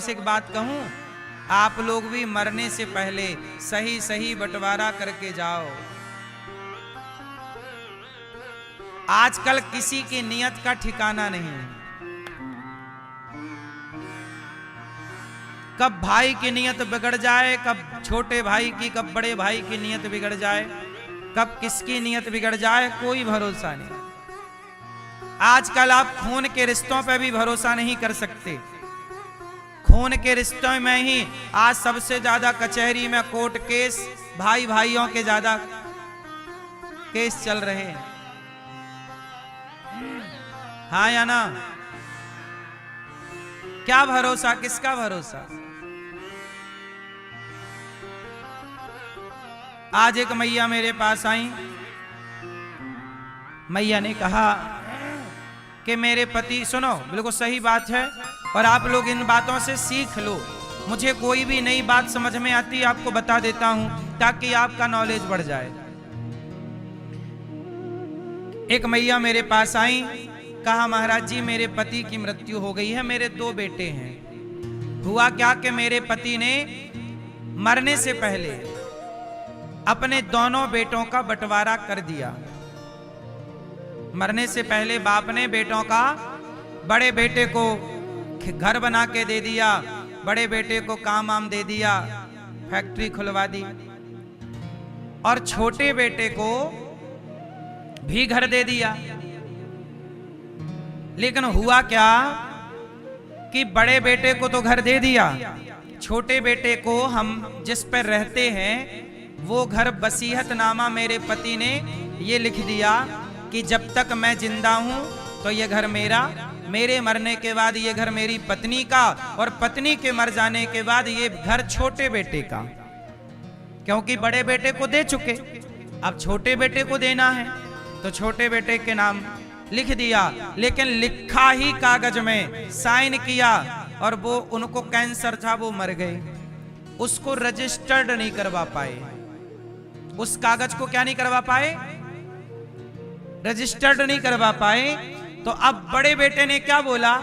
से एक बात कहूं, आप लोग भी मरने से पहले सही सही बंटवारा करके जाओ। आजकल किसी की नियत का ठिकाना नहीं, कब भाई की नियत बिगड़ जाए, कब छोटे भाई की, कब बड़े भाई की नियत बिगड़ जाए, कब किसकी नियत बिगड़ जाए, कोई भरोसा नहीं। आजकल आप खून के रिश्तों पर भी भरोसा नहीं कर सकते। खून के रिश्तों में ही आज सबसे ज्यादा कचहरी में कोर्ट केस, भाई भाइयों के ज्यादा केस चल रहे हैं। हाँ या ना? क्या भरोसा, किसका भरोसा? आज एक मैया मेरे पास आई। मैया ने कहा कि मेरे पति, सुनो बिल्कुल सही बात है और आप लोग इन बातों से सीख लो। मुझे कोई भी नई बात समझ में आती आपको बता देता हूं ताकि आपका नॉलेज बढ़ जाए। एक मैया मेरे पास आई, कहा महाराज जी मेरे पति की मृत्यु हो गई है, मेरे 2 बेटे हैं। हुआ क्या कि मेरे पति ने मरने से पहले अपने दोनों बेटों का बंटवारा कर दिया। मरने से पहले बाप ने बेटों का, बड़े बेटे को घर बना के दे दिया, बड़े बेटे को काम आम दे दिया, फैक्ट्री खुलवा दी, और छोटे बेटे को भी घर दे दिया। लेकिन हुआ क्या कि बड़े बेटे को तो घर दे दिया, छोटे बेटे को हम जिस पर रहते हैं वो घर वसीयतनामा मेरे पति ने ये लिख दिया कि जब तक मैं जिंदा हूं तो ये घर मेरा, मेरे मरने के बाद ये घर मेरी पत्नी का, और पत्नी के मर जाने के बाद ये घर छोटे बेटे का। क्योंकि बड़े बेटे को दे चुके, अब छोटे बेटे को देना है तो छोटे बेटे के नाम लिख दिया। लेकिन लिखा ही कागज में, साइन किया, और वो उनको कैंसर था, वो मर गए। उसको रजिस्टर्ड नहीं करवा पाए, उस कागज को क्या नहीं करवा पाए, रजिस्टर्ड नहीं करवा पाए। तो अब बड़े बेटे ने क्या बोला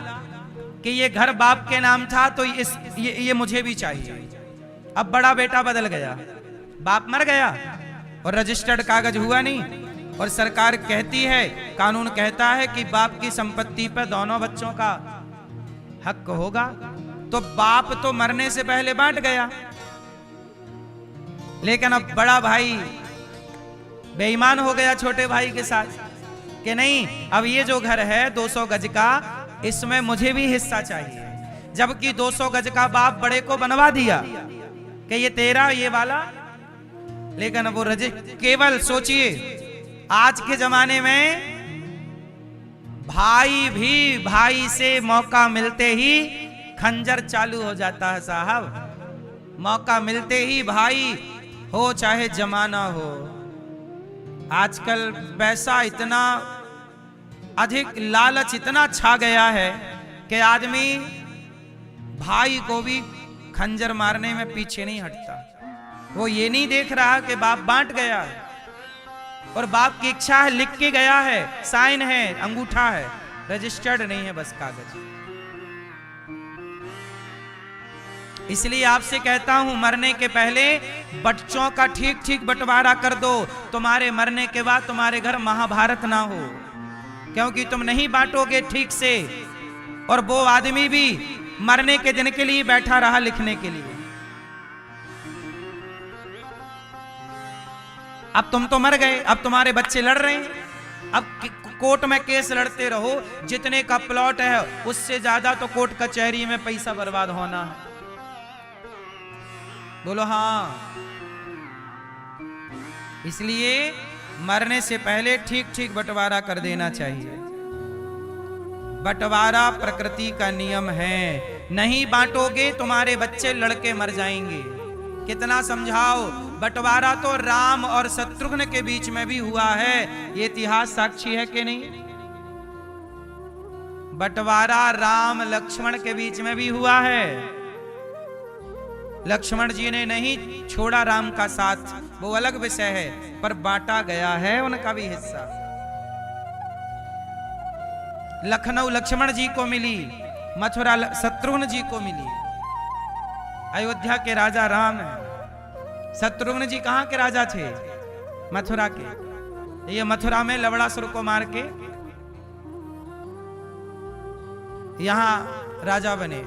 कि ये घर बाप के नाम था तो ये मुझे भी चाहिए। अब बड़ा बेटा बदल गया, बाप मर गया और रजिस्टर्ड कागज हुआ नहीं। और सरकार कहती है, कानून कहता है कि बाप की संपत्ति पर दोनों बच्चों का हक होगा। तो बाप तो मरने से पहले बांट गया, लेकिन अब बड़ा भाई बेईमान हो गया छोटे भाई के साथ कि नहीं, अब ये जो घर है 200 गज का, इसमें मुझे भी हिस्सा चाहिए। जबकि 200 गज का बाप बड़े को बनवा दिया कि ये तेरा, ये वाला। लेकिन वो केवल सोचिए, आज के जमाने में भाई भी भाई से मौका मिलते ही खंजर चालू हो जाता है साहब। मौका मिलते ही भाई हो चाहे जमाना हो। आजकल पैसा इतना अधिक, लालच इतना छा गया है कि आदमी भाई को भी खंजर मारने में पीछे नहीं हटता। वो ये नहीं देख रहा कि बाप बांट गया है और बाप की इच्छा है, लिख के गया है, साइन है, अंगूठा है, रजिस्टर्ड नहीं है, बस कागज। इसलिए आपसे कहता हूं, मरने के पहले बच्चों का ठीक ठीक बंटवारा कर दो, तुम्हारे मरने के बाद तुम्हारे घर महाभारत ना हो। क्योंकि तुम नहीं बांटोगे ठीक से, और वो आदमी भी मरने के दिन के लिए बैठा रहा लिखने के लिए। अब तुम तो मर गए, अब तुम्हारे बच्चे लड़ रहे हैं। अब कोर्ट में केस लड़ते रहो, जितने का प्लॉट है उससे ज्यादा तो कोर्ट कचहरी में पैसा बर्बाद होना है। बोलो हाँ। इसलिए मरने से पहले ठीक ठीक बंटवारा कर देना चाहिए। बंटवारा प्रकृति का नियम है, नहीं बांटोगे तुम्हारे बच्चे लड़के मर जाएंगे। कितना समझाओ, बंटवारा तो राम और शत्रुघ्न के बीच में भी हुआ है, ये इतिहास साक्षी है कि नहीं? बंटवारा राम लक्ष्मण के बीच में भी हुआ है। लक्ष्मण जी ने नहीं छोड़ा राम का साथ, वो अलग विषय है, पर बांटा गया है उनका भी हिस्सा। लखनऊ लक्ष्मण जी को मिली, मथुरा शत्रुघ्न जी को मिली। अयोध्या के राजा राम हैं। शत्रुघ्न जी कहाँ के राजा थे? मथुरा के। ये मथुरा में लवणासुर को मार के यहां राजा बने।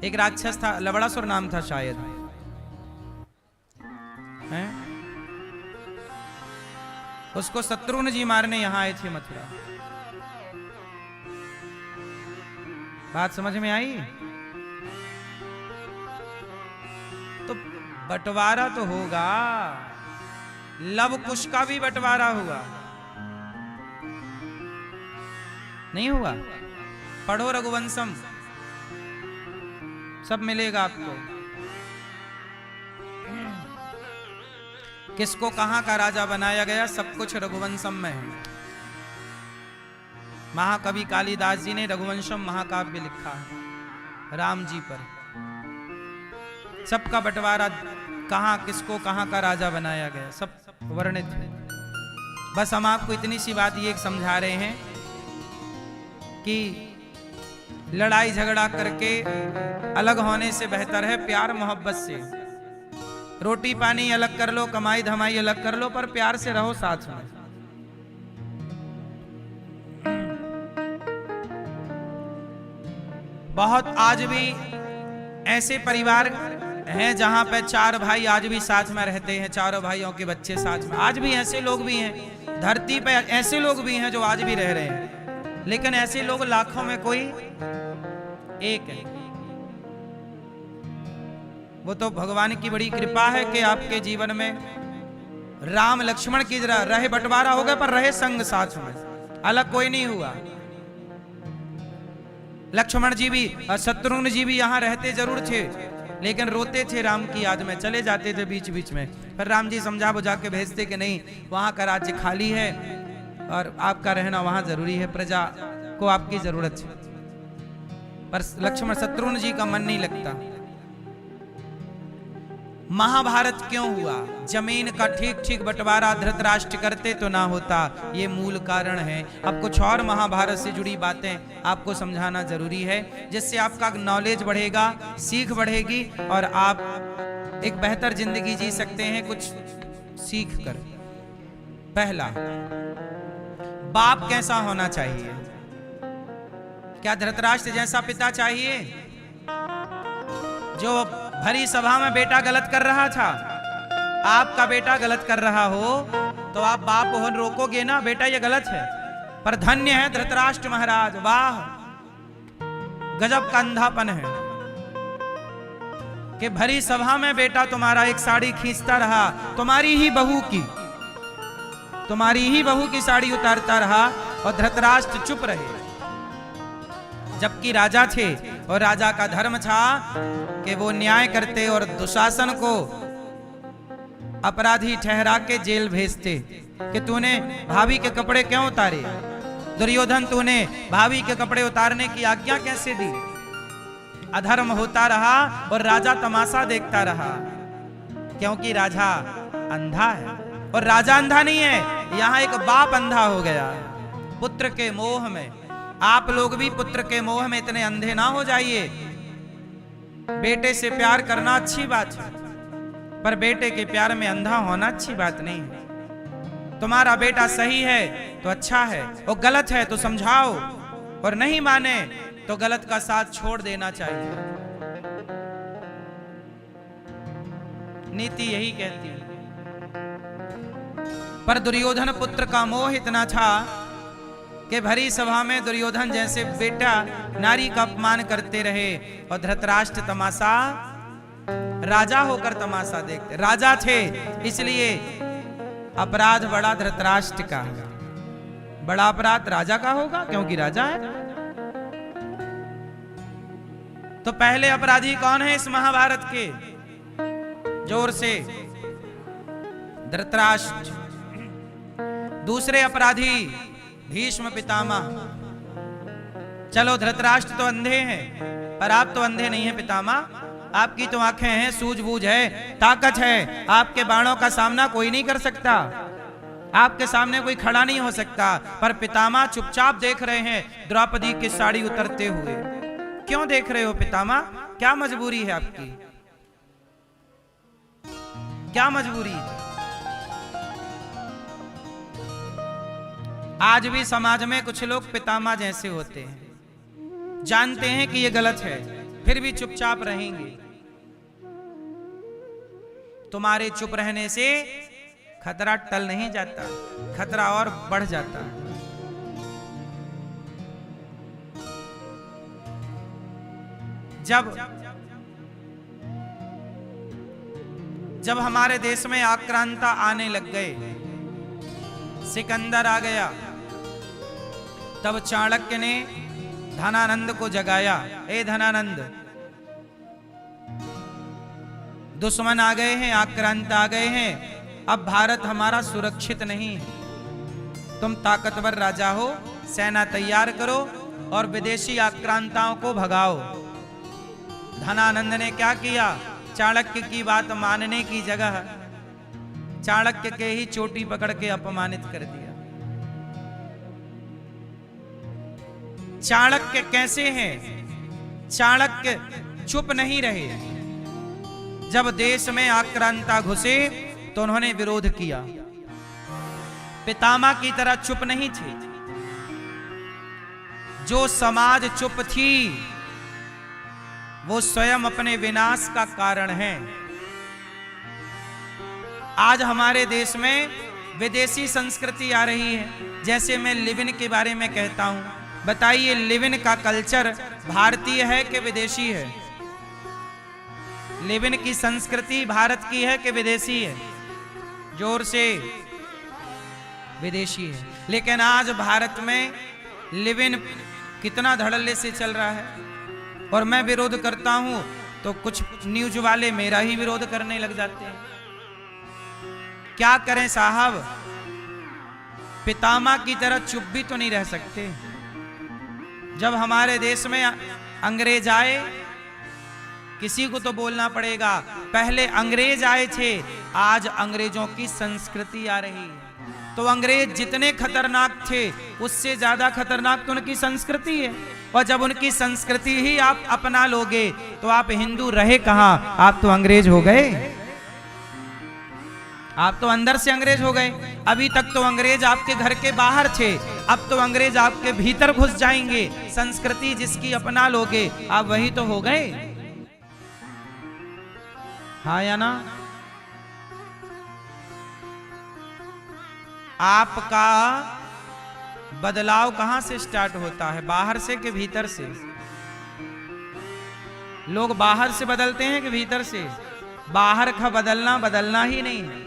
एक राक्षस था, लवणासुर नाम था शायद, हैं? उसको शत्रुघ्न जी मारने यहां आए थे मथुरा। बात समझ में आई? तो बंटवारा तो होगा, लव कुश का भी बंटवारा हुआ, नहीं हुआ? पढ़ो रघुवंशम, सब मिलेगा आपको। किसको कहां का राजा बनाया गया, सब कुछ रघुवंशम में है। महाकवि कालिदास जी ने रघुवंशम महाकाव्य लिखा है राम जी पर। सबका बंटवारा, कहां किसको कहां का राजा बनाया गया, सब वर्णित है। बस हम आपको इतनी सी बात ये समझा रहे हैं कि लड़ाई झगड़ा करके अलग होने से बेहतर है प्यार मोहब्बत से। रोटी पानी अलग कर लो, कमाई धमाई अलग कर लो, पर प्यार से रहो साथ में। बहुत आज भी ऐसे परिवार हैं जहां पे 4 भाई आज भी साथ में रहते हैं, चारों भाइयों के बच्चे साथ में। आज भी ऐसे लोग भी हैं धरती पे, ऐसे लोग भी हैं जो आज भी रह रहे हैं, लेकिन ऐसे लोग लाखों में कोई एक है। वो तो भगवान की बड़ी कृपा है कि आपके जीवन में राम लक्ष्मण की रहे बंटवारा हो गया, पर रहे संग साथ में, अलग कोई नहीं हुआ। लक्ष्मण जी भी और शत्रुघ्न जी भी यहाँ रहते जरूर थे, लेकिन रोते थे राम की याद में, चले जाते थे बीच बीच में। फिर राम जी समझा बुझा के भेजते कि नहीं, वहां का राज्य खाली है और आपका रहना वहां जरूरी है, प्रजा को आपकी जरूरत है। पर लक्ष्मण शत्रुघ्न जी का मन नहीं लगता। महाभारत क्यों हुआ? जमीन का ठीक ठीक बंटवारा धृतराष्ट्र करते तो ना होता, ये मूल कारण है। अब कुछ और महाभारत से जुड़ी बातें आपको समझाना जरूरी है, जिससे आपका नॉलेज बढ़ेगा, सीख बढ़ेगी और आप एक बेहतर जिंदगी जी सकते हैं कुछ सीख कर। पहला, बाप कैसा होना चाहिए? क्या धृतराष्ट्र जैसा पिता चाहिए जो भरी सभा में बेटा गलत कर रहा था? आपका बेटा गलत कर रहा हो तो आप बाप हो, रोकोगे ना, बेटा ये गलत है। पर धन्य है धृतराष्ट्र महाराज, वाह गजब का अंधापन है कि भरी सभा में बेटा तुम्हारा एक साड़ी खींचता रहा, तुम्हारी ही बहू की साड़ी उतारता रहा और धृतराष्ट्र चुप रहे, जबकि राजा थे और राजा का धर्म था कि वो न्याय करते और दुशासन को अपराधी ठहरा के जेल भेजते कि तूने भाभी के कपड़े क्यों उतारे? दुर्योधन, तूने भाभी के कपड़े उतारने की आज्ञा कैसे दी? अधर्म होता रहा और राजा तमाशा देखता रहा, क्योंकि राजा अंधा है। और राजा अंधा नहीं है, यहां एक बाप अंधा हो गया पुत्र के मोह में। आप लोग भी पुत्र के मोह में इतने अंधे ना हो जाइए। बेटे से प्यार करना अच्छी बात है, पर बेटे के प्यार में अंधा होना अच्छी बात नहीं है। तुम्हारा बेटा सही है तो अच्छा है, वो गलत है तो समझाओ, और नहीं माने तो गलत का साथ छोड़ देना चाहिए। नीति यही कहती है। पर दुर्योधन पुत्र का मोह इतना था कि भरी सभा में दुर्योधन जैसे बेटा नारी का अपमान करते रहे और धृतराष्ट्र तमाशा, राजा होकर तमाशा देखते। राजा थे इसलिए अपराध बड़ा धृतराष्ट्र का, बड़ा अपराध राजा का होगा क्योंकि राजा है। तो पहले अपराधी कौन है इस महाभारत के? जोर से, धृतराष्ट्र। दूसरे अपराधी भीष्म पितामह। चलो धृतराष्ट्र तो अंधे हैं, पर आप तो अंधे नहीं हैं पितामह, आपकी तो आंखें हैं, सूझबूझ है, ताकत है। आपके बाणों का सामना कोई नहीं कर सकता, आपके सामने कोई खड़ा नहीं हो सकता। पर पितामह चुपचाप देख रहे हैं द्रौपदी की साड़ी उतरते हुए। क्यों देख रहे हो पितामह? क्या मजबूरी है आपकी? क्या मजबूरी है? आज भी समाज में कुछ लोग पितामह जैसे होते हैं, जानते हैं कि ये गलत है, फिर भी चुपचाप रहेंगे। तुम्हारे चुप रहने से खतरा टल नहीं जाता, खतरा और बढ़ जाता है। जब हमारे देश में आक्रांता आने लग गए, सिकंदर आ गया, तब चाणक्य ने धनानंद को जगाया। ए धनानंद, दुश्मन आ गए हैं, आक्रांत आ गए हैं, अब भारत हमारा सुरक्षित नहीं है। तुम ताकतवर राजा हो, सेना तैयार करो और विदेशी आक्रांताओं को भगाओ। धनानंद ने क्या किया? चाणक्य की बात मानने की जगह चाणक्य के ही चोटी पकड़ के अपमानित कर दिया। चाणक्य कैसे हैं? चाणक्य चुप नहीं रहे। जब देश में आक्रांता घुसे तो उन्होंने विरोध किया। पितामह की तरह चुप नहीं थे। जो समाज चुप थी वो स्वयं अपने विनाश का कारण है। आज हमारे देश में विदेशी संस्कृति आ रही है। जैसे मैं लिव इन के बारे में कहता हूं, बताइए लिव इन का कल्चर भारतीय है कि विदेशी है? लिव इन की संस्कृति भारत की है कि विदेशी है? जोर से, विदेशी है। लेकिन आज भारत में लिव इन कितना धड़ल्ले से चल रहा है, और मैं विरोध करता हूं तो कुछ न्यूज वाले मेरा ही विरोध करने लग जाते हैं। क्या करें साहब? पितामह की तरह चुप भी तो नहीं रह सकते। जब हमारे देश में अंग्रेज आए, किसी को तो बोलना पड़ेगा। पहले अंग्रेज आए थे, आज अंग्रेजों की संस्कृति आ रही है। तो अंग्रेज जितने खतरनाक थे, उससे ज्यादा खतरनाक तो उनकी संस्कृति है। और जब उनकी संस्कृति ही आप अपना लोगे तो आप हिंदू रहे कहां? आप तो अंग्रेज हो गए। आप तो अंदर से अंग्रेज हो गए। अभी तक तो अंग्रेज आपके घर के बाहर थे, अब तो अंग्रेज आपके भीतर घुस जाएंगे। संस्कृति जिसकी अपना लोगे, आप वही तो हो गए। हाँ या ना? आपका बदलाव कहां से स्टार्ट होता है? बाहर से कि भीतर से? लोग बाहर से बदलते हैं कि भीतर से? बाहर का बदलना ही नहीं है,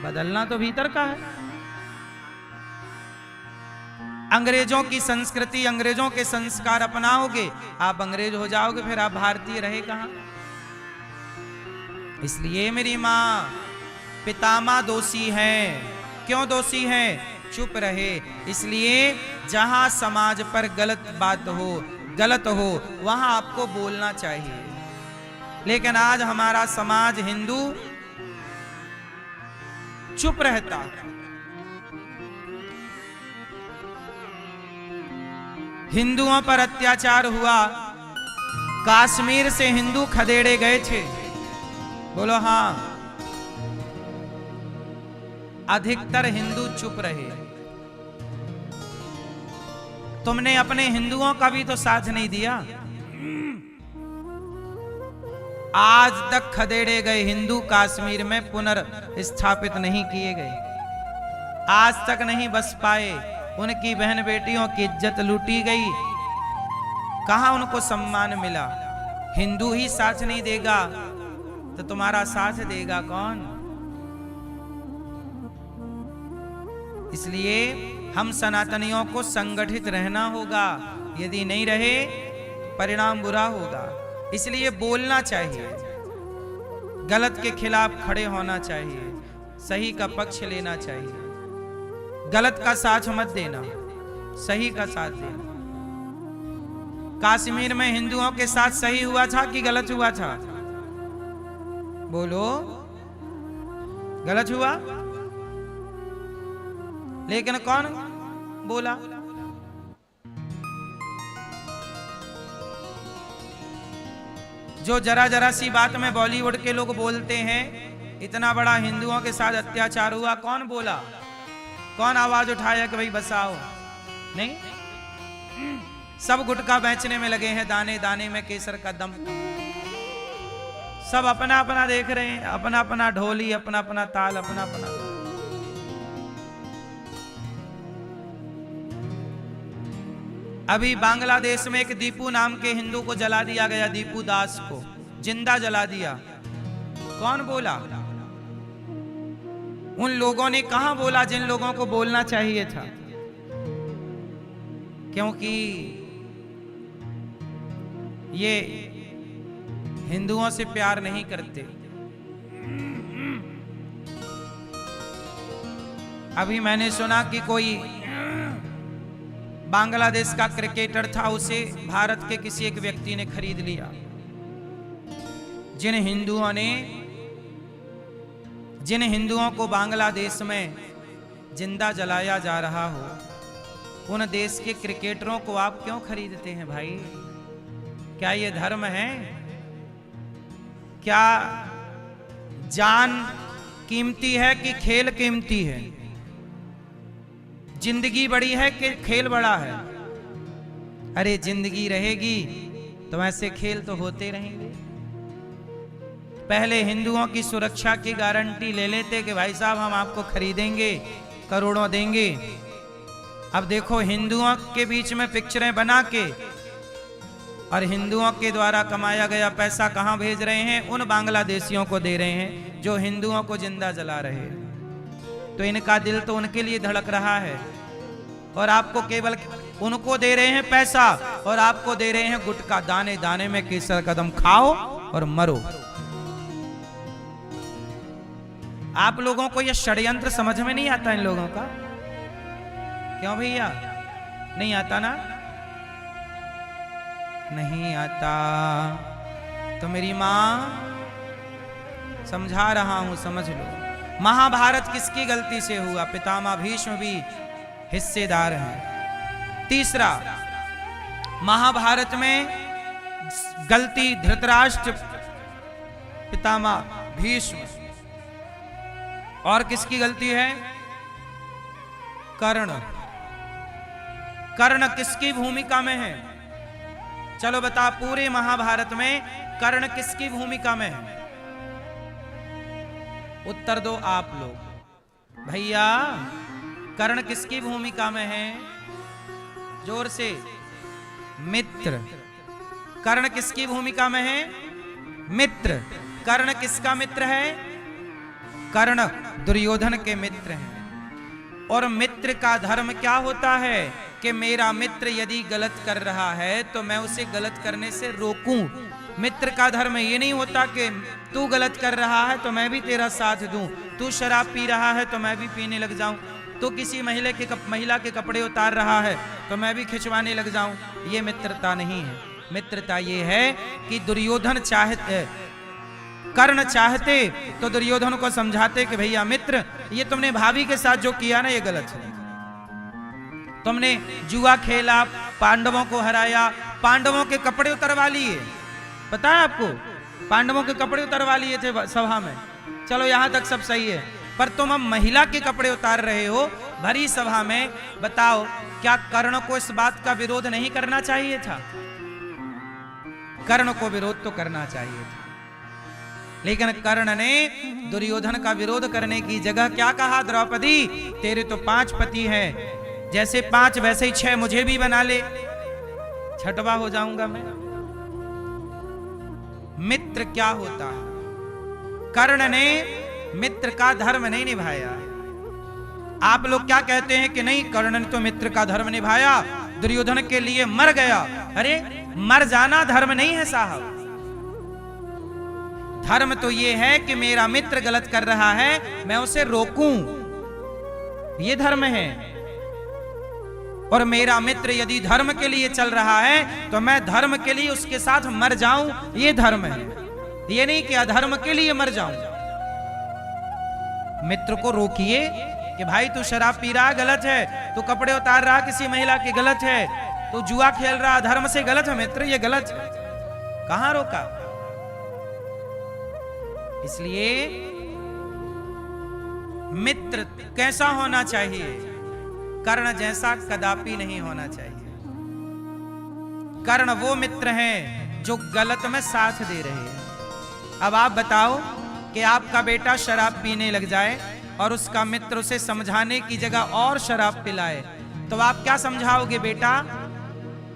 बदलना तो भीतर का है। अंग्रेजों की संस्कृति, अंग्रेजों के संस्कार अपनाओगे, आप अंग्रेज हो जाओगे, फिर आप भारतीय रहे कहां? इसलिए मेरी मां, पितामह दोषी हैं। क्यों दोषी हैं? चुप रहे। इसलिए जहां समाज पर गलत बात हो, गलत हो, वहां आपको बोलना चाहिए। लेकिन आज हमारा समाज हिंदू चुप रहता। हिंदुओं पर अत्याचार हुआ, कश्मीर से हिंदू खदेड़े गए थे। बोलो हां। अधिकतर हिंदू चुप रहे। तुमने अपने हिंदुओं का भी तो साथ नहीं दिया। आज तक खदेड़े गए हिंदू कश्मीर में पुनर्स्थापित नहीं किए गए। आज तक नहीं बस पाए। उनकी बहन बेटियों की इज्जत लूटी गई। कहां उनको सम्मान मिला? हिंदू ही साथ नहीं देगा तो तुम्हारा साथ देगा कौन? इसलिए हम सनातनियों को संगठित रहना होगा। यदि नहीं रहे तो परिणाम बुरा होगा। इसलिए बोलना चाहिए, गलत के खिलाफ खड़े होना चाहिए, सही का पक्ष लेना चाहिए। गलत का साथ मत देना, सही का साथ देना। कश्मीर में हिंदुओं के साथ सही हुआ था कि गलत हुआ था? बोलो, गलत हुआ। लेकिन कौन बोला? जो जरा जरा सी बात में बॉलीवुड के लोग बोलते हैं, इतना बड़ा हिंदुओं के साथ अत्याचार हुआ, कौन बोला? कौन आवाज उठाया कि भाई बसाओ? नहीं, सब गुटखा बेचने में लगे हैं, दाने दाने में केसर का दम। सब अपना अपना देख रहे हैं, अपना अपना ढोली, अपना अपना ताल, अपना अपना। अभी बांग्लादेश में एक दीपू नाम के हिंदू को जला दिया गया, दीपू दास को जिंदा जला दिया। कौन बोला? उन लोगों ने कहां बोला जिन लोगों को बोलना चाहिए था, क्योंकि ये हिंदुओं से प्यार नहीं करते। अभी मैंने सुना कि कोई बांग्लादेश का क्रिकेटर था, उसे भारत के किसी एक व्यक्ति ने खरीद लिया। जिन हिंदुओं को बांग्लादेश में जिंदा जलाया जा रहा हो, उन देश के क्रिकेटरों को आप क्यों खरीदते हैं भाई? क्या ये धर्म है? क्या जान कीमती है कि खेल कीमती है? जिंदगी बड़ी है कि खेल बड़ा है? अरे जिंदगी रहेगी तो ऐसे खेल तो होते रहेंगे। पहले हिंदुओं की सुरक्षा की गारंटी ले लेते कि भाई साहब हम आपको खरीदेंगे, करोड़ों देंगे। अब देखो हिंदुओं के बीच में पिक्चरें बना के और हिंदुओं के द्वारा कमाया गया पैसा कहां भेज रहे हैं? उन बांग्लादेशियों को दे रहे हैं जो हिंदुओं को जिंदा जला रहे हैं। तो इनका दिल तो उनके लिए धड़क रहा है, और आपको केवल उनको दे रहे हैं पैसा, और आपको दे रहे हैं गुटखा, दाने दाने में केसर कदम, खाओ और मरो। आप लोगों को यह षड्यंत्र समझ में नहीं आता इन लोगों का? क्यों भैया नहीं आता ना? नहीं आता तो मेरी मां समझा रहा हूं, समझ लो। महाभारत किसकी गलती से हुआ? पितामह भीष्म भी हिस्सेदार हैं। तीसरा, महाभारत में गलती धृतराष्ट्र, पितामह भीष्म, और किसकी गलती है? कर्ण। कर्ण किसकी भूमिका में है? चलो बता, पूरे महाभारत में कर्ण किसकी भूमिका में है? उत्तर दो आप लोग। भैया कर्ण किसकी भूमिका में है? जोर से। मित्र। कर्ण किसकी भूमिका में है? मित्र। कर्ण किसका मित्र है? कर्ण दुर्योधन के मित्र हैं। और मित्र का धर्म क्या होता है कि मेरा मित्र यदि गलत कर रहा है तो मैं उसे गलत करने से रोकूं। मित्र का धर्म ये नहीं होता कि तू गलत कर रहा है तो मैं भी तेरा साथ दूं, तू शराब पी रहा है तो मैं भी पीने लग जाऊं, तू किसी महिला के कपड़े उतार रहा है तो मैं भी खिंचवाने लग जाऊं। ये मित्रता नहीं है। मित्रता ये है कि दुर्योधन चाहते, कर्ण चाहते तो दुर्योधन को समझाते कि भैया मित्र, ये तुमने भाभी के साथ जो किया ना ये गलत है। तुमने जुआ खेला, पांडवों को हराया, पांडवों के कपड़े उतरवा लिए। पता है आपको? पांडवों के कपड़े उतरवा लिए थे सभा में। चलो यहां तक सब सही है, पर तुम अब महिला के कपड़े उतार रहे हो भरी सभा में। बताओ क्या कर्ण को इस बात का विरोध नहीं करना चाहिए था? कर्ण को विरोध तो करना चाहिए था, लेकिन कर्ण ने दुर्योधन का विरोध करने की जगह क्या कहा? द्रौपदी तेरे तो 5 पति हैं, जैसे 5 वैसे ही 6 मुझे भी बना ले, छठवा हो जाऊंगा मैं। मित्र क्या होता है? कर्ण ने मित्र का धर्म नहीं निभाया। आप लोग क्या कहते हैं कि नहीं, कर्ण ने तो मित्र का धर्म निभाया, दुर्योधन के लिए मर गया। अरे मर जाना धर्म नहीं है साहब। धर्म तो ये है कि मेरा मित्र गलत कर रहा है, मैं उसे रोकूं, ये धर्म है। और मेरा मित्र यदि धर्म के लिए चल रहा है तो मैं धर्म के लिए उसके साथ मर जाऊं, ये धर्म है। ये नहीं कि अधर्म के लिए मर जाऊं। मित्र को रोकिए कि भाई तू शराब पी रहा गलत है, तू कपड़े उतार रहा किसी महिला के गलत है, तू जुआ खेल रहा धर्म से गलत है मित्र, ये गलत है। कहां रोका? इसलिए मित्र कैसा होना चाहिए? कर्ण जैसा कदापि नहीं होना चाहिए। कर्ण वो मित्र हैं जो गलत में साथ दे रहे हैं। अब आप बताओ कि आपका बेटा शराब पीने लग जाए और उसका मित्र उसे समझाने की जगह और शराब पिलाए, तो आप क्या समझाओगे बेटा?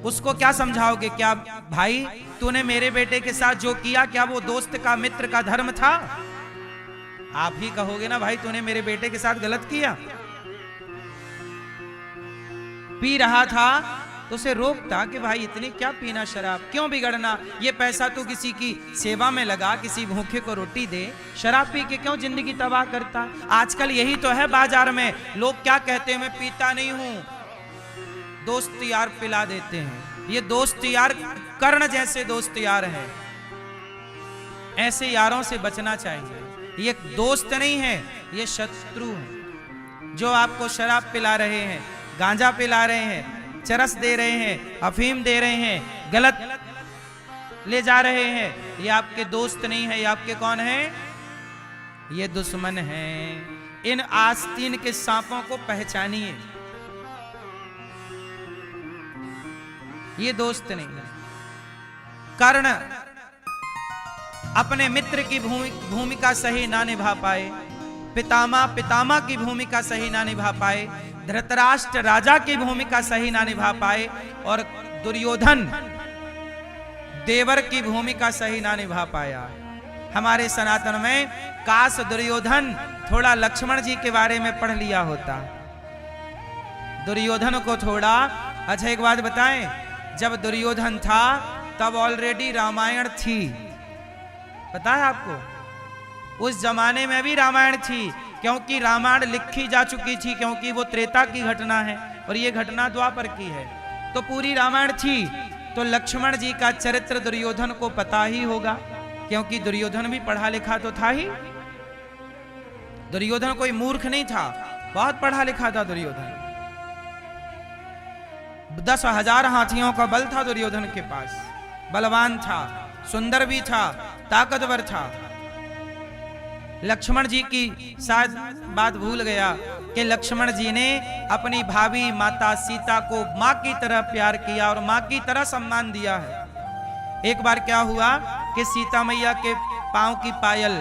उसको क्या समझाओगे? क्या भाई तूने मेरे बेटे के साथ जो किया, क्या वो दोस्त का मित्र का धर्म था? आप ही कहोगे ना, भाई तूने मेरे बेटे के साथ गलत किया। पी रहा था तो उसे रोकता कि भाई इतनी क्या पीना शराब, क्यों बिगड़ना, ये पैसा तू किसी की सेवा में लगा, किसी भूखे को रोटी दे, शराब पी के क्यों जिंदगी तबाह करता। आजकल यही तो है बाजार में, लोग क्या कहते हैं, मैं पीता नहीं हूं, दोस्त यार पिला देते हैं। ये दोस्त यार कर्ण जैसे दोस्त यार हैं, ऐसे यारों से बचना चाहिए। ये दोस्त नहीं है, ये शत्रु है, जो आपको शराब पिला रहे हैं, गांजा पिला रहे हैं, चरस दे रहे हैं, अफीम दे रहे हैं, गलत ले जा रहे हैं। ये आपके दोस्त नहीं है, ये आपके कौन है? ये दुश्मन हैं। इन आस्तीन के सांपों को पहचानिए, ये दोस्त नहीं है। कर्ण अपने मित्र की भूमिका सही ना निभा पाए, पितामह की भूमिका सही ना निभा पाए, धृतराष्ट्र राजा की भूमिका सही ना निभा पाए, और दुर्योधन देवर की भूमिका सही ना निभा पाया। हमारे सनातन में काश दुर्योधन थोड़ा लक्ष्मण जी के बारे में पढ़ लिया होता। दुर्योधन को थोड़ा, अच्छा एक बात बताएं, जब दुर्योधन था तब ऑलरेडी रामायण थी, पता है आपको? उस जमाने में भी रामायण थी, क्योंकि रामायण लिखी जा चुकी थी, क्योंकि वो त्रेता की घटना है और ये घटना द्वापर की है, तो पूरी रामायण थी। तो लक्ष्मण जी का चरित्र दुर्योधन को पता ही होगा, क्योंकि दुर्योधन भी पढ़ा लिखा तो था ही। दुर्योधन कोई मूर्ख नहीं था, बहुत पढ़ा लिखा था दुर्योधन। 10,000 हाथियों का बल था दुर्योधन के पास, बलवान था, सुंदर भी था, ताकतवर था। लक्ष्मण जी की शायद बात भूल गया कि लक्ष्मण जी ने अपनी भाभी माता सीता को मां की तरह प्यार किया और मां की तरह सम्मान दिया है। एक बार क्या हुआ कि सीता मैया के पांव की पायल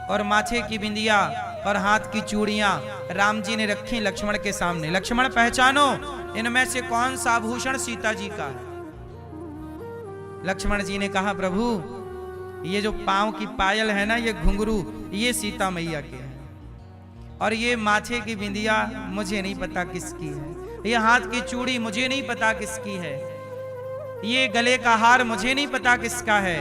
और माथे की बिंदिया और हाथ की चूड़ियां राम जी ने रखी लक्ष्मण के सामने। लक्ष्मण पहचानो, इनमें से कौन सा आभूषण सीता जी का है? लक्ष्मण जी ने कहा, प्रभु ये जो पांव की पायल है ना, ये घुंघरू, ये सीता मैया के हैं, और ये माथे की बिंदिया मुझे नहीं पता किसकी है, ये हाथ की चूड़ी मुझे नहीं पता किसकी है, ये गले का हार मुझे नहीं पता किसका है।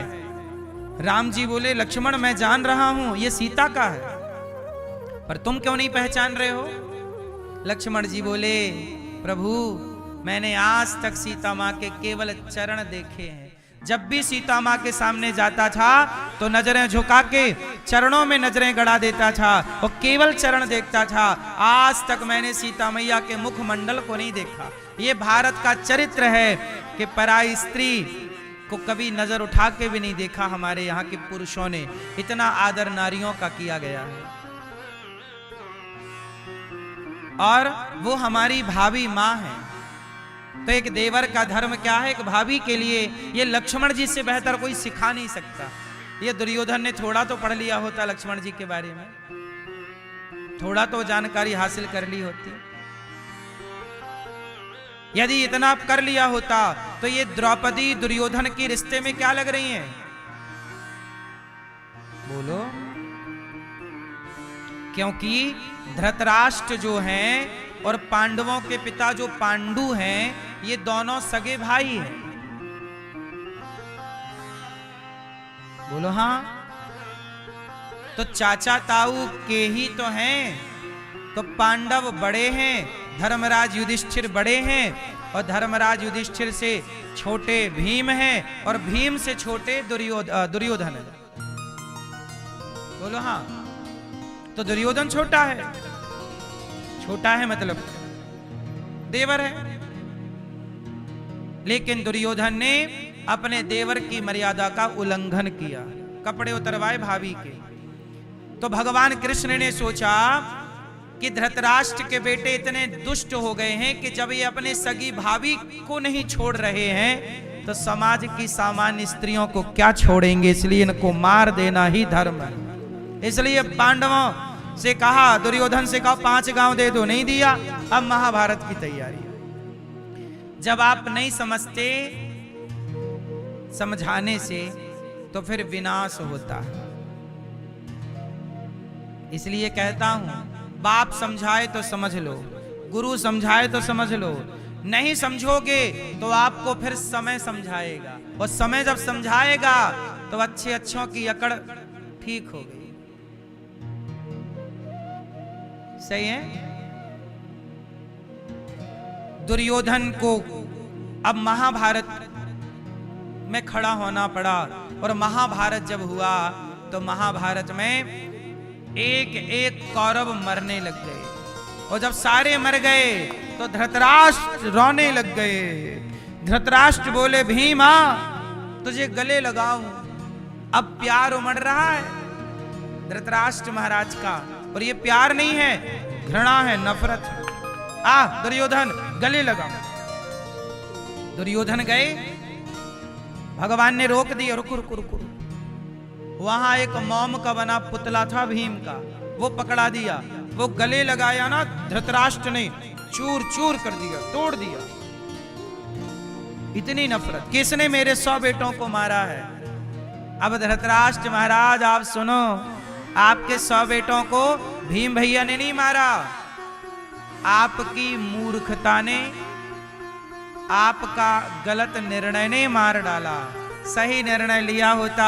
राम जी बोले, लक्ष्मण मैं जान रहा हूं ये सीता का है, पर तुम क्यों नहीं पहचान रहे हो? लक्ष्मण जी बोले, प्रभु मैंने आज तक सीता मां के केवल चरण देखे हैं। जब भी सीता मां के सामने जाता था तो नजरें झुका के चरणों में नजरें गड़ा देता था और केवल चरण देखता था। आज तक मैंने सीता मैया के मुखमंडल को नहीं देखा। ये भारत का चरित्र है कि पराई स्त्री को कभी नजर उठा के भी नहीं देखा। हमारे यहाँ के पुरुषों ने इतना आदर नारियों का किया गया है, और वो हमारी भाभी माँ है। तो एक देवर का धर्म क्या है? एक भाभी के लिए ये लक्ष्मण जी से बेहतर कोई सिखा नहीं सकता। ये दुर्योधन ने थोड़ा तो पढ़ लिया होता लक्ष्मण जी के बारे में, थोड़ा तो जानकारी हासिल कर ली होती। यदि इतना कर लिया होता तो ये द्रौपदी दुर्योधन के रिश्ते में क्या लग रही हैं? बोलो। क्योंकि धृतराष्ट्र जो हैं और पांडवों के पिता जो पांडु हैं, ये दोनों सगे भाई हैं। बोलो हाँ। तो चाचा ताऊ के ही तो हैं। तो पांडव बड़े हैं, धर्मराज युधिष्ठिर बड़े हैं, और धर्मराज युधिष्ठिर से छोटे भीम हैं, और भीम से छोटे दुर्योधन है। बोलो हाँ। तो दुर्योधन छोटा है, छोटा है मतलब देवर है। लेकिन दुर्योधन ने अपने देवर की मर्यादा का उल्लंघन किया, कपड़े उतरवाए भाभी के। तो भगवान कृष्ण ने सोचा कि धृतराष्ट्र के बेटे इतने दुष्ट हो गए हैं कि जब ये अपने सगी भाभी को नहीं छोड़ रहे हैं तो समाज की सामान्य स्त्रियों को क्या छोड़ेंगे, इसलिए इनको मार देना ही धर्म है। इसलिए पांडवों से कहा, दुर्योधन से कहा 5 गांव दे दो, नहीं दिया। अब महाभारत की तैयारी। जब आप नहीं समझते समझाने से तो फिर विनाश होता है। इसलिए कहता हूं, बाप समझाए तो समझ लो, गुरु समझाए तो समझ लो, नहीं समझोगे तो आपको फिर समय समझाएगा, और समय जब समझाएगा तो अच्छे अच्छों की अकड़ ठीक हो गई। सही है। दुर्योधन को अब महाभारत में खड़ा होना पड़ा, और महाभारत जब हुआ तो महाभारत में एक एक कौरव मरने लग गए, और जब सारे मर गए तो धृतराष्ट्र रोने लग गए। धृतराष्ट्र बोले, भीमा तुझे गले लगाऊं। अब प्यार उमड़ रहा है धृतराष्ट्र महाराज का, और ये प्यार नहीं है, घृणा है, नफरत है। दुर्योधन गले लगाओ। दुर्योधन गए, भगवान ने रोक दिया, रुको रुको रुको। वहां एक मोम का बना पुतला था भीम का, वो पकड़ा दिया, वो गले लगाया ना, धृतराष्ट्र ने चूर चूर कर दिया, तोड़ दिया। इतनी नफरत, किसने मेरे 100 बेटों को मारा है। अब धृतराष्ट्र महाराज आप सुनो, आपके 100 बेटों को भीम भैया ने नहीं मारा, आपकी मूर्खता ने, आपका गलत निर्णय ने मार डाला। सही निर्णय लिया होता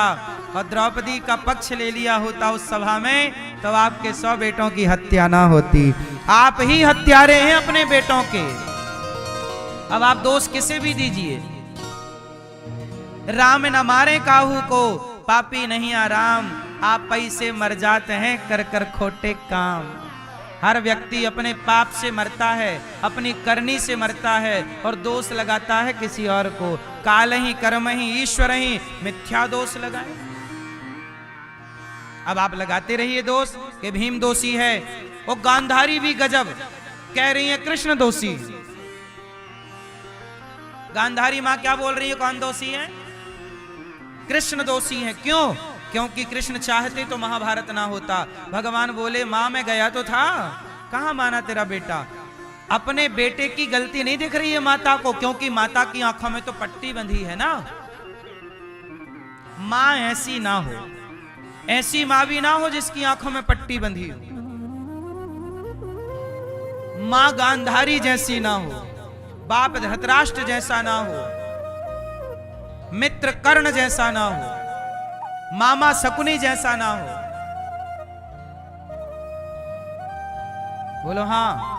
और द्रौपदी का पक्ष ले लिया होता उस सभा में, तो आपके 100 बेटों की हत्या ना होती। आप ही हत्यारे हैं अपने बेटों के। अब आप दोष किसे भी दीजिए। राम न मारे काहू को, पापी नहीं आराम, आप पैसे मर जाते हैं कर कर खोटे काम। हर व्यक्ति अपने पाप से मरता है, अपनी करनी से मरता है, और दोष लगाता है किसी और को। काल ही कर्म ही ईश्वर ही, मिथ्या दोष लगाए। अब आप लगाते रहिए दोष कि भीम दोषी है। वो गांधारी भी गजब कह रही है कृष्ण दोषी। गांधारी मां क्या बोल रही है, कौन दोषी है? कृष्ण दोषी है। क्यों? क्योंकि कृष्ण चाहते तो महाभारत ना होता। भगवान बोले, मां मैं गया तो था, कहां माना तेरा बेटा। अपने बेटे की गलती नहीं दिख रही है माता को, क्योंकि माता की आंखों में तो पट्टी बंधी है ना। मां ऐसी ना हो, ऐसी मां भी ना हो जिसकी आंखों में पट्टी बंधी हो। मां गांधारी जैसी ना हो, बाप धृतराष्ट्र जैसा ना हो, मित्र कर्ण जैसा ना हो, मामा शकुनी जैसा ना हो। बोलो हाँ।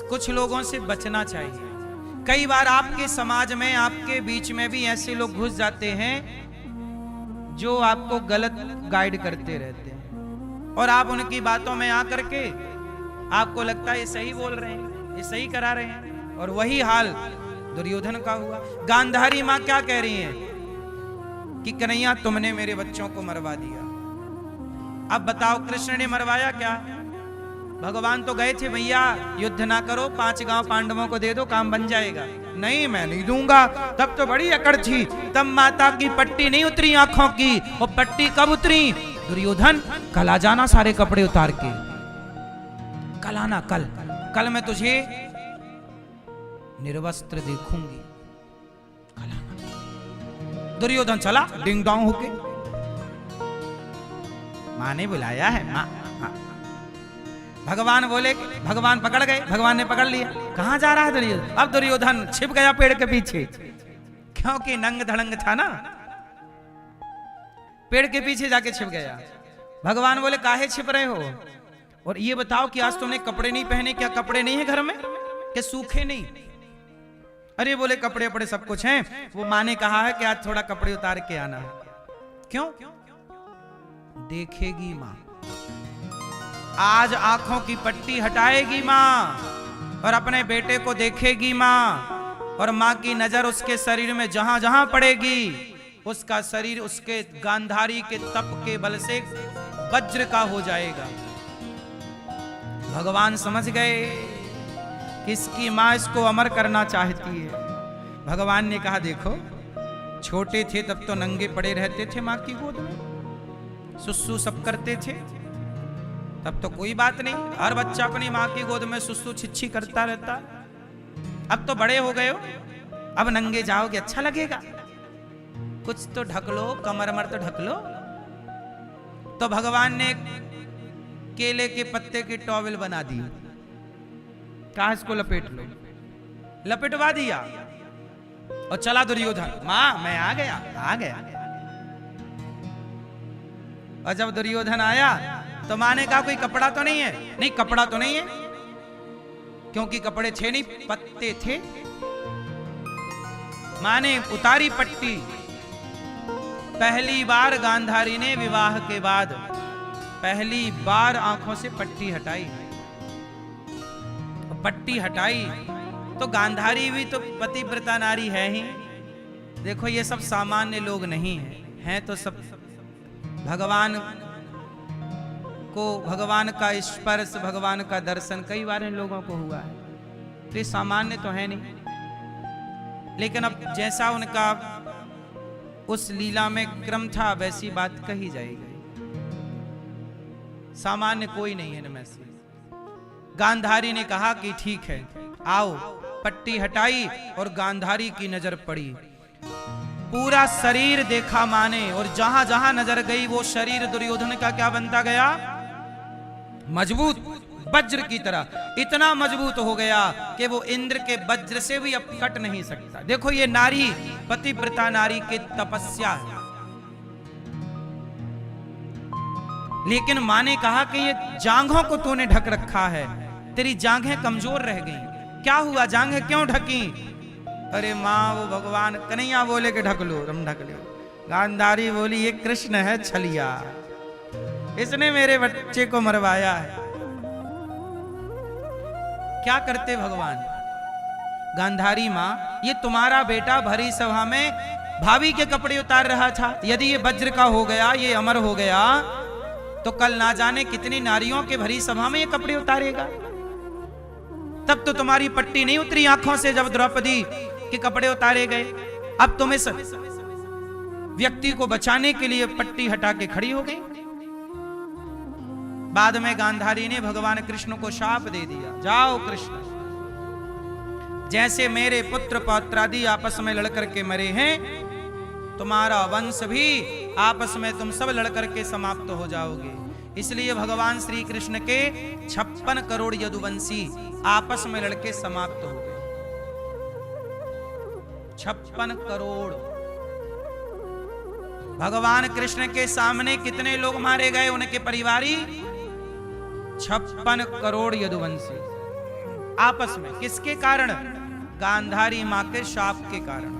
कुछ लोगों से बचना चाहिए। कई बार आपके समाज में, आपके बीच में भी ऐसे लोग घुस जाते हैं जो आपको गलत गाइड करते रहते हैं, और आप उनकी बातों में आकर के आपको लगता है ये सही बोल रहे हैं, ये सही करा रहे हैं। और वही हाल दुर्योधन का हुआ। गांधारी मां क्या कह रही है कि कन्हैया तुमने मेरे बच्चों को मरवा दिया। अब बताओ कृष्ण ने मरवाया क्या? भगवान तो गए थे, भैया युद्ध ना करो, 5 गांव पांडवों को दे दो, काम बन जाएगा। नहीं, मैं नहीं दूंगा। तब तो बड़ी अकड़ थी, तब माता की पट्टी नहीं उतरी आंखों की। वो पट्टी कब उतरी? दुर्योधन कल आ जाना सारे कपड़े उतार के, कल आना, कल मैं तुझे निर्वस्त्र देखूंगी, कल आना। दुर्योधन चला डिंग डोंग होके, मां ने बुलाया है, मां। भगवान बोले, भगवान पकड़ गए, भगवान ने पकड़ लिया। कहां जा रहा है दुर्योधन? अब दुर्योधन छिप गया पेड़ के पीछे, क्योंकि नंग धड़ंग था ना, पेड़ के पीछे जाके छिप गया। भगवान बोले, काहे छिप रहे हो? और ये बताओ कि आज तुमने कपड़े नहीं पहने, क्या कपड़े नहीं है घर में, क्या सूखे नहीं? अरे बोले कपड़े वपड़े सब कुछ हैं। वो माँ ने कहा है कि आज थोड़ा कपड़े उतार के आना है। क्यों? देखेगी माँ, आज आंखों की पट्टी हटाएगी माँ, और अपने बेटे को देखेगी माँ, और माँ की नजर उसके शरीर में जहां जहां पड़ेगी, उसका शरीर उसके गांधारी के तप के बल से वज्र का हो जाएगा। भगवान समझ गए कि इसकी माँ इसको अमर करना चाहती है। भगवान ने कहा देखो, छोटे थे तब तो नंगे पड़े रहते थे माँ की गोद में, सुसु सब करते थे, तब तो कोई बात नहीं, हर बच्चा अपनी माँ की गोद में सुसु छिच्छी करता रहता। अब तो बड़े हो गए हो, अब नंगे जाओगे अच्छा लगेगा, कुछ तो ढक लो, कमर मर तो ढक लो। तो भगवान ने केले के पत्ते की टॉवेल बना दी, कहा इसको लपेट लो, लपेटवा दिया और चला दुर्योधन, मां मैं आ गया आ गया। और जब दुर्योधन आया तो मां ने कहा कोई कपड़ा तो नहीं है? नहीं कपड़ा तो नहीं है, क्योंकि कपड़े थे नहीं, पत्ते थे। मां ने उतारी पट्टी। पहली बार गांधारी ने विवाह के बाद पहली बार आंखों से पट्टी हटाई। पट्टी हटाई तो गांधारी भी तो पतिव्रता नारी है ही। देखो ये सब सामान्य लोग नहीं हैं तो सब भगवान को, भगवान का स्पर्श, भगवान का दर्शन कई बार इन लोगों को हुआ है, तो ये सामान्य तो है नहीं। लेकिन अब जैसा उनका उस लीला में क्रम था वैसी बात कही जाएगी। सामान्य कोई नहीं है इनमें से। गांधारी ने कहा कि ठीक है आओ, पट्टी हटाई और गांधारी की नजर पड़ी। पूरा शरीर देखा माने, और जहां जहां नजर गई वो शरीर दुर्योधन का क्या बनता गया? मजबूत, वज्र की तरह। इतना मजबूत हो गया कि वो इंद्र के वज्र से भी अब कट नहीं सकता। देखो ये नारी, पतिव्रता नारी की तपस्या है। लेकिन मां ने कहा कि ये जांघों को तूने ढक रखा है, तेरी जांघें कमजोर रह गई। क्या हुआ, जांघें क्यों ढकी? अरे मां वो भगवान कन्हैया बोले कि ढक लो, तुम ढक लो। गांधारी बोली ये कृष्ण है छलिया, इसने मेरे बच्चे को मरवाया है। क्या करते भगवान? गांधारी मां, ये तुम्हारा बेटा भरी सभा में भाभी के कपड़े उतार रहा था। यदि ये वज्र का हो गया, ये अमर हो गया, तो कल ना जाने कितनी नारियों के भरी सभा में ये कपड़े उतारेगा। तब तो तुम्हारी पट्टी नहीं उतरी आंखों से जब द्रौपदी के कपड़े उतारे गए। अब तुम इस व्यक्ति को बचाने के लिए पट्टी हटा के खड़ी हो गई। बाद में गांधारी ने भगवान कृष्ण को शाप दे दिया, जाओ कृष्ण, जैसे मेरे पुत्र पौत्रादि आपस में लड़कर के मरे हैं, तुम्हारा वंश भी आपस में तुम सब लड़कर के समाप्त हो जाओगे। इसलिए भगवान श्री कृष्ण के 56 करोड़ यदुवंशी आपस में लड़के समाप्त हो गए। 56 करोड़। भगवान कृष्ण के सामने कितने लोग मारे गए? उनके परिवारी 56 करोड़ यदुवंशी आपस में। किसके कारण? गांधारी मां के शाप के कारण।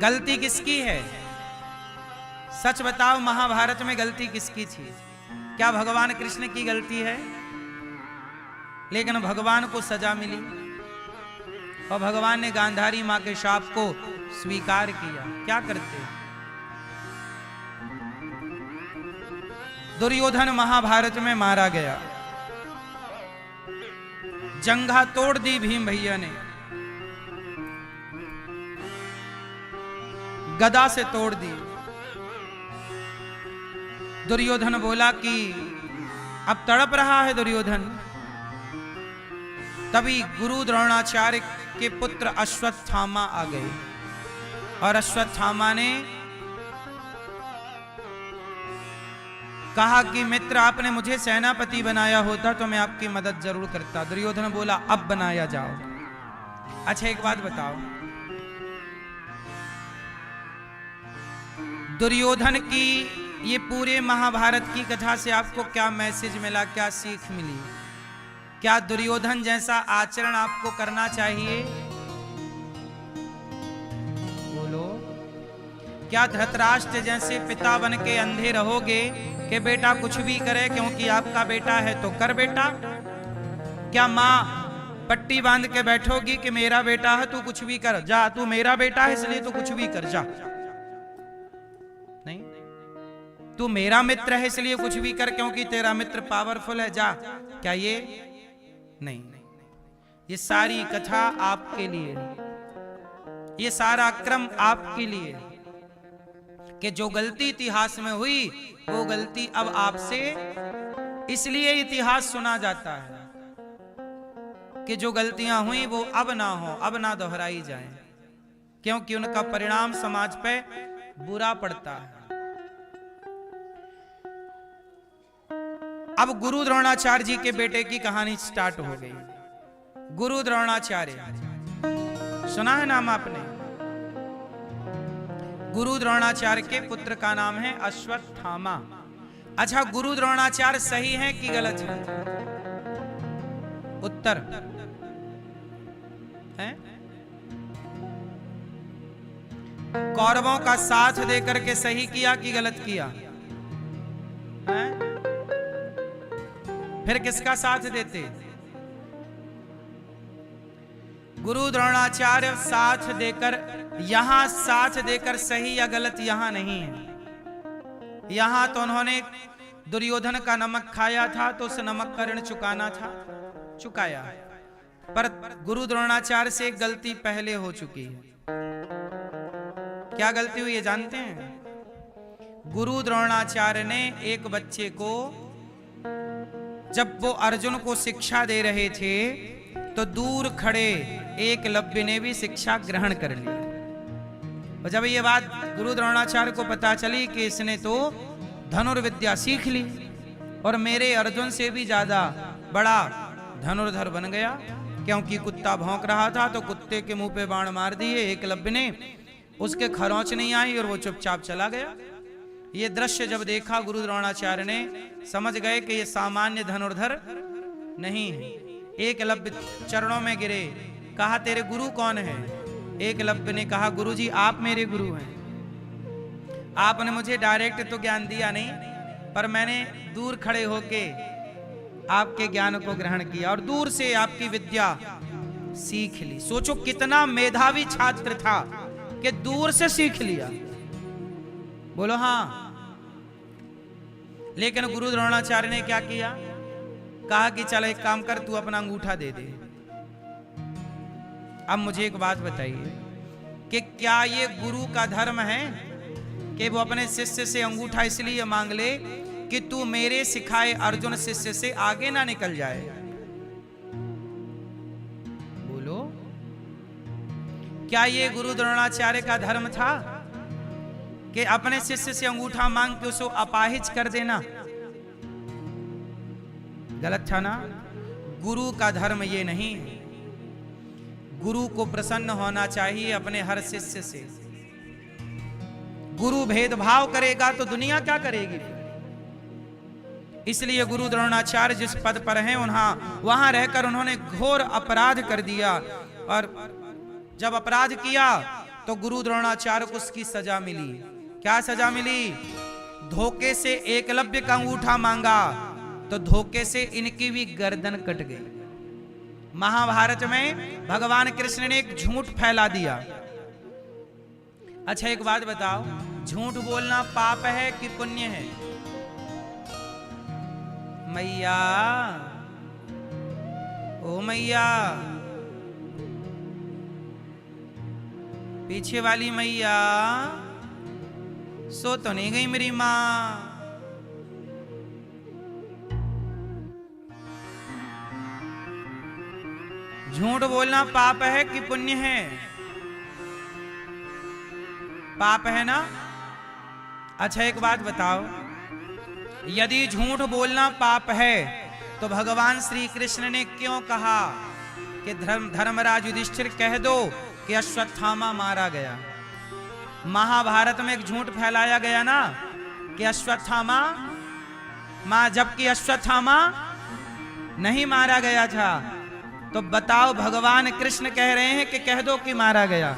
गलती किसकी है? सच बताओ, महाभारत में गलती किसकी थी? क्या भगवान कृष्ण की गलती है? लेकिन भगवान को सजा मिली और भगवान ने गांधारी मां के शाप को स्वीकार किया। क्या करते? दुर्योधन महाभारत में मारा गया, जंघा तोड़ दी भीम भैया ने, गदा से तोड़ दी। दुर्योधन बोला कि अब तड़प रहा है दुर्योधन। तभी गुरु द्रोणाचार्य के पुत्र अश्वत्थामा आ गए और अश्वत्थामा ने कहा कि मित्र, आपने मुझे सेनापति बनाया होता तो मैं आपकी मदद जरूर करता। दुर्योधन बोला अब बनाया जाओ। अच्छा एक बात बताओ, दुर्योधन की ये पूरे महाभारत की कथा से आपको क्या मैसेज मिला, क्या सीख मिली? क्या दुर्योधन जैसा आचरण आपको करना चाहिए? बोलो। क्या धृतराष्ट्र जैसे पिता बन के अंधे रहोगे कि बेटा कुछ भी करे क्योंकि आपका बेटा है तो कर बेटा। क्या माँ पट्टी बांध के बैठोगी कि मेरा बेटा है तू कुछ भी कर, जा तू मेरा बेटा है इसलिए तू कुछ भी कर जा? नहीं। तू मेरा मित्र है इसलिए कुछ भी कर क्योंकि तेरा मित्र पावरफुल है, जा। क्या ये? नहीं। ये सारी कथा आपके लिए, ये सारा क्रम आपके लिए, कि जो गलती इतिहास में हुई वो गलती अब आपसे इसलिए इतिहास सुना जाता है कि जो गलतियां हुई वो अब ना हो, अब ना दोहराई जाएं, क्योंकि उनका परिणाम समाज पे बुरा पड़ता है। अब गुरु द्रोणाचार्य जी के बेटे की कहानी स्टार्ट हो गई। गुरु द्रोणाचार्य सुना है नाम आपने? गुरु द्रोणाचार्य के पुत्र का नाम है अश्वत्थामा। अच्छा, गुरु द्रोणाचार्य सही है कि गलत है? उत्तर है कौरवों का साथ देकर के सही किया कि गलत किया है? फिर किसका साथ देते? गुरु द्रोणाचार्य साथ देकर, यहां साथ देकर सही या गलत यहां नहीं है। यहां तो उन्होंने दुर्योधन का नमक खाया था तो उस नमक का ऋण चुकाना था, चुकाया। पर गुरु द्रोणाचार्य से एक गलती पहले हो चुकी है। क्या गलती हुई है जानते हैं? गुरु द्रोणाचार्य ने एक बच्चे को, जब वो अर्जुन को शिक्षा दे रहे थे तो दूर खड़े एकलव्य ने भी शिक्षा ग्रहण कर ली। और जब ये बात गुरु द्रोणाचार्य को पता चली कि इसने तो धनुर्विद्या सीख ली और मेरे अर्जुन से भी ज्यादा बड़ा धनुर्धर बन गया, क्योंकि कुत्ता भौंक रहा था तो कुत्ते के मुंह पे बाण मार दिए एकलव्य ने, उसके खरोंच नहीं आई और वो चुपचाप चला गया। ये दृश्य जब देखा गुरु द्रोणाचार्य ने, समझ गए कि ये सामान्य धनुर्धर नहीं है। एकलव्य चरणों में गिरे, कहा तेरे गुरु कौन है? एकलव्य ने कहा गुरुजी आप मेरे गुरु हैं। आपने मुझे डायरेक्ट तो ज्ञान दिया नहीं, पर मैंने दूर खड़े होके आपके ज्ञान को ग्रहण किया और दूर से आपकी विद्या सीख ली। सोचो कितना मेधावी छात्र था कि दूर से सीख लिया। बोलो हाँ। लेकिन गुरु द्रोणाचार्य ने क्या किया? कहा कि चल एक काम कर, तू अपना अंगूठा दे दे। अब मुझे एक बात बताइए कि क्या ये गुरु का धर्म है कि वो अपने शिष्य से अंगूठा इसलिए मांग ले कि तू मेरे सिखाए अर्जुन शिष्य से आगे ना निकल जाए? बोलो, क्या ये गुरु द्रोणाचार्य का धर्म था कि अपने शिष्य से अंगूठा मांग के उसको अपाहिज कर देना? गलत था ना? गुरु का धर्म ये नहीं है। गुरु को प्रसन्न होना चाहिए अपने हर शिष्य से। गुरु भेदभाव करेगा तो दुनिया क्या करेगी? इसलिए गुरु द्रोणाचार्य जिस पद पर हैं वहां रहकर उन्होंने घोर अपराध कर दिया, और जब अपराध किया तो गुरु द्रोणाचार्य को उसकी सजा मिली। क्या सजा मिली? धोखे से एकलव्य का अंगूठा मांगा तो धोखे से इनकी भी गर्दन कट गई। महाभारत में भगवान कृष्ण ने एक झूठ फैला दिया। अच्छा एक बात बताओ, झूठ बोलना पाप है कि पुण्य है? मैया, ओ मैया, पीछे वाली मैया, सो तो नहीं गई मेरी मां? झूठ बोलना पाप है कि पुण्य है? पाप है ना? अच्छा एक बात बताओ, यदि झूठ बोलना पाप है तो भगवान श्री कृष्ण ने क्यों कहा कि धर्मराज युधिष्ठिर कह दो कि अश्वत्थामा मारा गया? महाभारत में एक झूठ फैलाया गया ना कि अश्वत्थामा जबकि अश्वत्थामा नहीं मारा गया था। तो बताओ, भगवान कृष्ण कह रहे हैं कि कह दो कि मारा गया।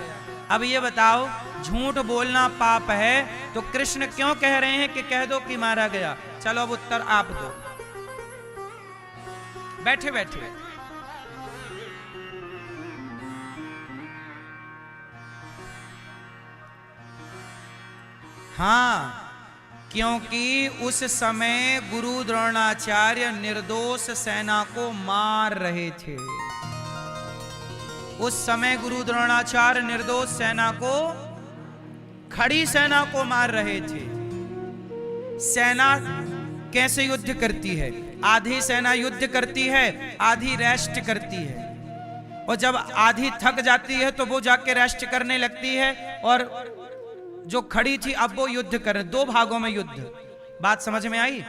अब ये बताओ झूठ बोलना पाप है, तो कृष्ण क्यों कह रहे हैं कि कह दो कि मारा गया? चलो अब उत्तर आप दो, बैठे बैठे। हाँ, क्योंकि उस समय गुरु द्रोणाचार्य निर्दोष सेना को मार रहे थे। उस समय गुरु द्रोणाचार्य निर्दोष सेना को, खड़ी सेना को मार रहे थे। सेना कैसे युद्ध करती है? आधी सेना युद्ध करती है, आधी रेस्ट करती है। और जब आधी थक जाती है तो वो जाके रेस्ट करने लगती है, और जो खड़ी थी अब वो युद्ध कर, दो भागों में युद्ध। बात समझ में आई?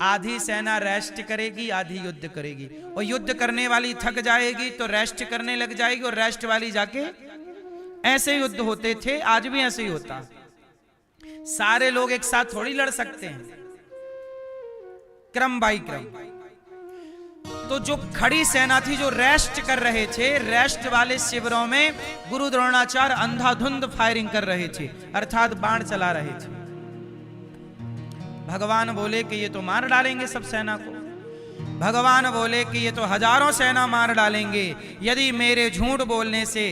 आधी सेना रेस्ट करेगी, आधी युद्ध करेगी। और युद्ध करने वाली थक जाएगी तो रेस्ट करने लग जाएगी, और रेस्ट वाली जाके, ऐसे युद्ध होते थे, आज भी ऐसे ही होता। सारे लोग एक साथ थोड़ी लड़ सकते हैं, क्रम बाई क्रम। तो जो खड़ी सेना थी, जो रेस्ट कर रहे थे, रेस्ट वाले शिविरों में गुरु द्रोणाचार्य अंधाधुंध फायरिंग कर रहे थे, अर्थात बाण चला रहे थे। भगवान बोले कि ये तो मार डालेंगे सब सेना को। भगवान बोले कि ये तो हजारों सेना मार डालेंगे। यदि मेरे झूठ बोलने से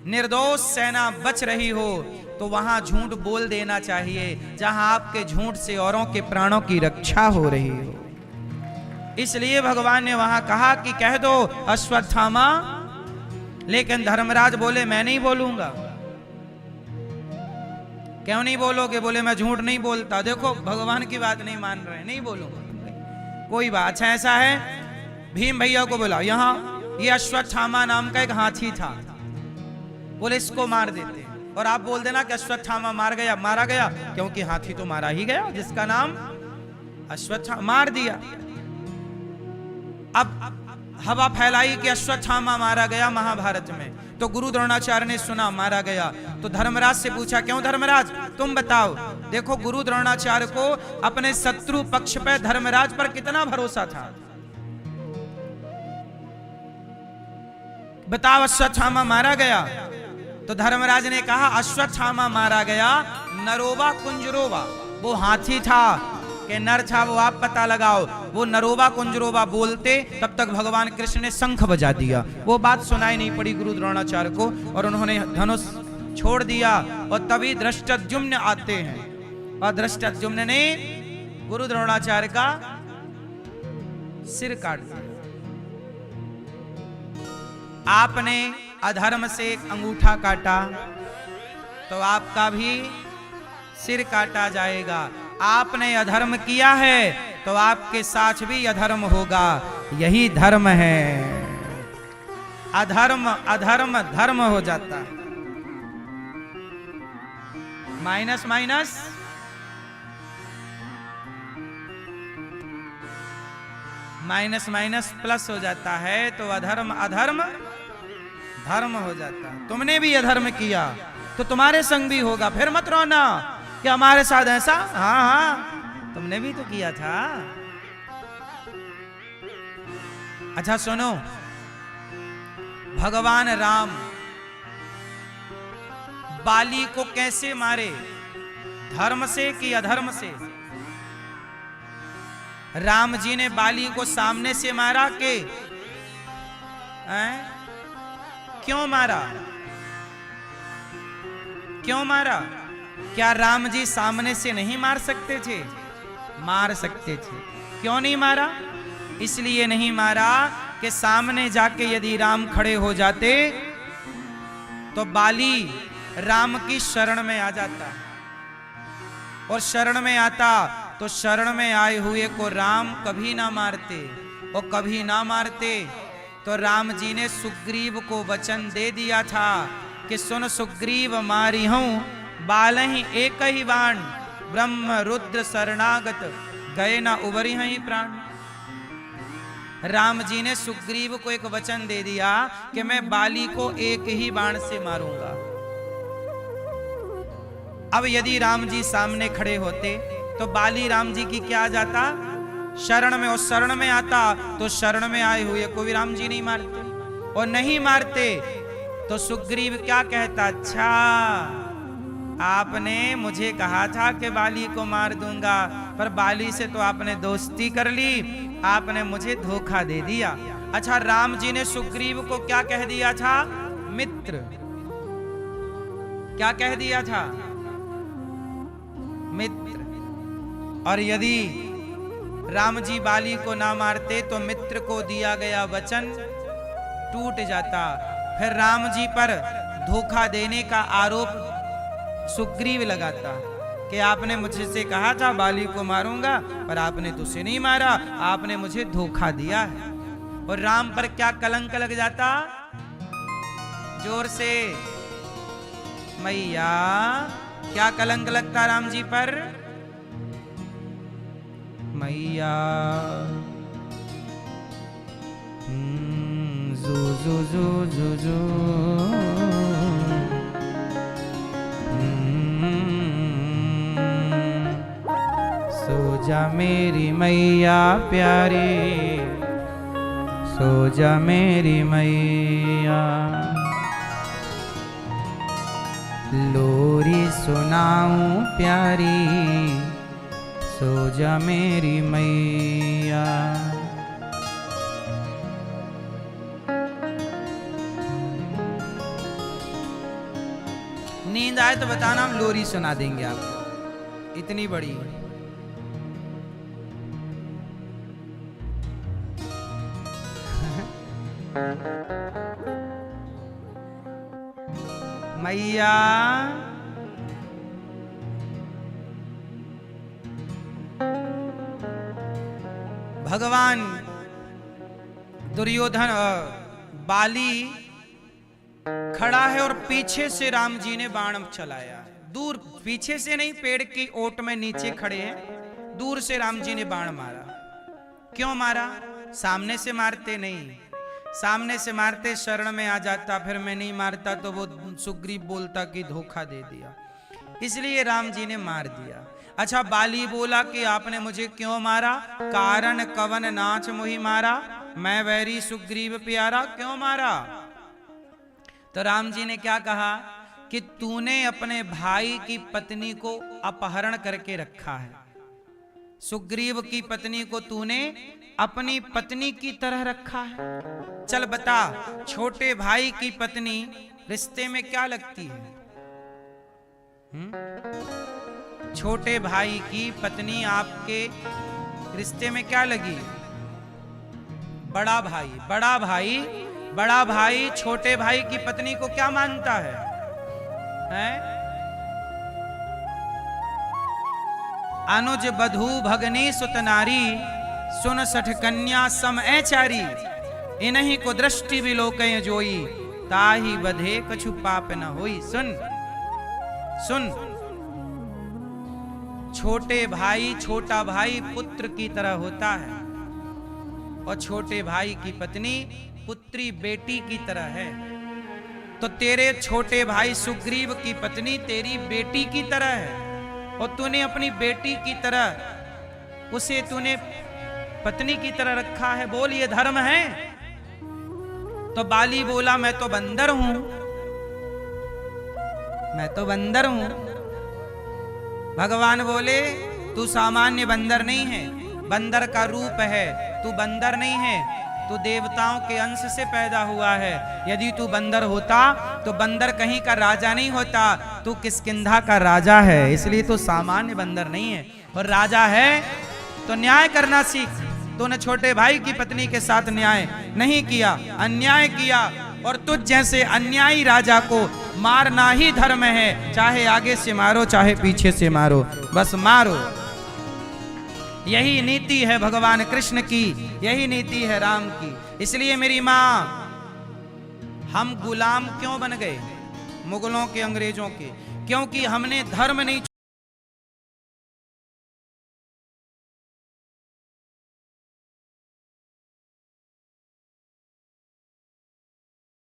निर्दोष सेना बच रही हो तो वहां झूठ बोल देना चाहिए, जहां आपके झूठ से औरों के प्राणों की रक्षा हो रही हो। इसलिए भगवान ने वहां कहा कि कह दो अश्वत्थामा। लेकिन धर्मराज बोले मैं नहीं बोलूंगा। क्यों नहीं बोलोगे? बोले मैं झूठ नहीं बोलता। देखो भगवान की बात नहीं मान रहे, नहीं बोलूंगा। कोई बात। अच्छा ऐसा है, भीम भैया को बोला, यहां ये अश्वत्थामा नाम का एक हाथी था, बोले इसको मार देते। और आप बोल देना कि अश्वत्थामा मार गया, मारा गया, क्योंकि हाथी तो मारा ही गया जिसका नाम अश्वत्थामा, मार दिया। अब हवा फैलाई कि अश्वत्थामा मारा गया महाभारत में। तो गुरु द्रोणाचार्य ने सुना मारा गया, तो धर्मराज से पूछा क्यों धर्मराज तुम बताओ। देखो गुरु द्रोणाचार्य को अपने शत्रु पक्ष पर, धर्मराज पर कितना भरोसा था। बताओ अश्वत्थामा मारा गया? तो धर्मराज ने कहा अश्वत्थामा मारा गया, नरोवा कुंजरोवा, वो हाथी था कि नर था वो आप पता लगाओ। वो नरोवा कुंजरोवा बोलते तब तक भगवान कृष्ण ने शंख बजा दिया। वो बात सुनाई नहीं पड़ी गुरु द्रोणाचार्य को, और उन्होंने धनुष छोड़ दिया। और तभी धृष्टद्युम्न आते हैं, और धृष्टद्युम्न ने गुरु द्रोणाचार्य का सिर काट दिया। आपने अधर्म से अंगूठा काटा तो आपका भी सिर काटा जाएगा। आपने अधर्म किया है तो आपके साथ भी अधर्म होगा। यही धर्म है। अधर्म अधर्म धर्म हो जाता है। Minus minus minus minus plus हो जाता है, तो अधर्म अधर्म धर्म हो जाता है। तुमने भी अधर्म किया तो तुम्हारे संग भी होगा। फिर मत रोना कि हमारे साथ ऐसा। हाँ हाँ, तुमने भी तो किया था। अच्छा सुनो, भगवान राम बाली को कैसे मारे? धर्म से कि अधर्म से? राम जी ने बाली को सामने से मारा के क्यों मारा? क्यों मारा? क्या राम जी सामने से नहीं मार सकते थे? मार सकते थे। क्यों नहीं मारा? इसलिए नहीं मारा कि सामने जाके यदि राम खड़े हो जाते तो बाली राम की शरण में आ जाता, और शरण में आता तो शरण में आए हुए को राम कभी ना मारते। और कभी ना मारते तो राम जी ने सुग्रीव को वचन दे दिया था कि सुन सुग्रीव मारी हूं बालहि एक ही बाण, ब्रह्म रुद्र शरणागत गए ना उबरी ही प्राण। राम जी ने सुग्रीव को एक वचन दे दिया कि मैं बाली को एक ही बाण से मारूंगा। अब यदि राम जी सामने खड़े होते तो बाली राम जी की क्या आ जाता? शरण में। और शरण में आता तो शरण में आए हुए को भी राम जी नहीं मारते, और नहीं मारते तो सुग्रीव क्या कहता, अच्छा आपने मुझे कहा था कि बाली को मार दूंगा, पर बाली से तो आपने दोस्ती कर ली, आपने मुझे धोखा दे दिया। अच्छा, राम जी ने सुग्रीव को क्या कह दिया था, मित्र। क्या कह दिया था, मित्र। और यदि राम जी बाली को ना मारते तो मित्र को दिया गया वचन टूट जाता, फिर राम जी पर धोखा देने का आरोप सुग्रीव लगाता कि आपने मुझसे कहा था बाली को मारूंगा, पर आपने तो उसे नहीं मारा, आपने मुझे धोखा दिया है। और राम पर क्या कलंक लग जाता, जोर से मैया, क्या कलंक लगता राम जी पर, मैया। जू जू जू जू जू सो जा मेरी मैया प्यारी, सो जा मेरी मैया। लोरी सुनाऊं प्यारी, सो जा मेरी मैया। नींद आए तो बताना, हम लोरी सुना देंगे आपको, इतनी बड़ी। मैया भगवान दुर्योधन बाली खड़ा है और पीछे से राम जी ने बाण चलाया। दूर, पीछे से नहीं, पेड़ की ओट में नीचे खड़े हैं, दूर से राम जी ने बाण मारा। क्यों मारा, सामने से मारते नहीं, सामने से मारते शरण में आ जाता, फिर मैं नहीं मारता तो वो सुग्रीव बोलता कि धोखा दे दिया, इसलिए राम जी ने मार दिया। अच्छा, बाली बोला कि आपने मुझे क्यों मारा, कारण कवन नाच मुहि मारा, मैं वैरी सुग्रीव प्यारा, क्यों मारा। तो राम जी ने क्या कहा कि तूने अपने भाई की पत्नी को अपहरण करके रखा है, सुग्रीव की पत्नी को तूने अपनी पत्नी की तरह रखा है। चल बता, छोटे भाई की पत्नी रिश्ते में क्या लगती है, छोटे भाई की पत्नी आपके रिश्ते में क्या लगी, बड़ा भाई। बड़ा भाई, बड़ा भाई छोटे भाई की पत्नी को क्या मानता है, हैं? अनुज बधू भगनी सुत नारी, सुन सठ कन्या सम ऐचारी, इन्हीं को दृष्टि विलोकय जोई, ताही बधे कछु पाप न होई। सुन सुन, छोटे भाई, छोटा भाई पुत्र की तरह होता है, और छोटे भाई की पत्नी पुत्री बेटी की तरह है। तो तेरे छोटे भाई सुग्रीव की पत्नी तेरी बेटी की तरह है, और तूने अपनी बेटी की तरह उसे तूने पत्नी की तरह रखा है। बोल, ये धर्म है? तो बाली बोला, मैं तो बंदर हूं, मैं तो बंदर हूं। भगवान बोले, तू सामान्य बंदर नहीं है, बंदर का रूप है, तू बंदर नहीं है, तू देवताओं के अंश से पैदा हुआ है। यदि तू बंदर होता तो बंदर कहीं का राजा नहीं होता, तू किष्किंधा का राजा है, इसलिए तू सामान्य बंदर नहीं है। और राजा है तो न्याय करना सीख। तूने छोटे भाई की पत्नी के साथ न्याय नहीं किया, अन्याय किया, और तुझ जैसे अन्यायी राजा को मारना ही धर्म है। चाहे आगे से मारो, चाहे पीछे से मारो, बस मारो। यही नीति है भगवान कृष्ण की, यही नीति है राम की। इसलिए मेरी माँ, हम गुलाम क्यों बन गए मुगलों के, अंग्रेजों के? क्योंकि हमने धर्म नहीं